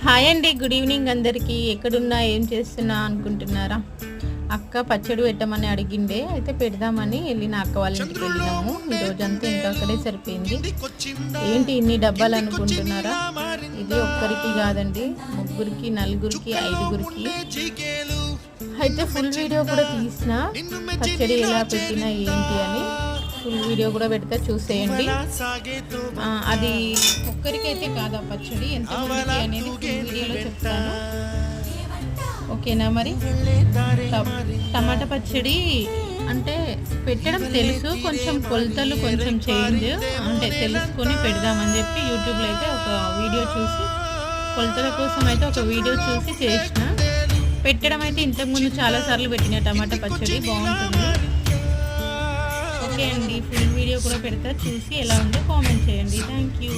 Hi అండి, good evening అందరికీ. ఎక్కడున్నా ఏం చేస్తున్నా అనుకుంటున్నారా? అక్క పచ్చడి పెట్టమని అడిగిండే, అయితే పెడదామని వెళ్ళిన అక్క వాళ్ళ ఇంటికి వెళ్ళినాము. ఈరోజంతా ఇంకా అక్కడే సరిపోయింది. ఏంటి ఇన్ని డబ్బాలు అనుకుంటున్నారా? ఇది ఒక్కరికి కాదండి, ముగ్గురికి, నలుగురికి, ఐదుగురికి. అయితే ఫుల్ వీడియో కూడా తీసిన, పచ్చడి ఎలా పెట్టినా ఏంటి అని ఫుల్ వీడియో కూడా పెడితే చూసేయండి. అది ఒక్కరికైతే కాదా పచ్చడి, ఎంతమందికి అనేది ఫుల్ వీడియోలో చెప్తాను. ఓకేనా? మరి టమాటా పచ్చడి అంటే పెట్టడం తెలుసు, కొంచెం కొలతలు కొంచెం చేంజ్ అంటే తెలుసుకొని పెడదామని చెప్పి యూట్యూబ్లో అయితే ఒక వీడియో చూసి, కొలతల కోసం అయితే ఒక వీడియో చూసి చేసిన. పెట్టడం అయితే ఇంతకుముందు చాలాసార్లు పెట్టిన టమాటా పచ్చడి బాగుంటుంది. ఓకే అండి, ఫుల్ వీడియో కూడా పెడతా, చూసి ఎలా ఉందో కామెంట్ చేయండి. Thank you.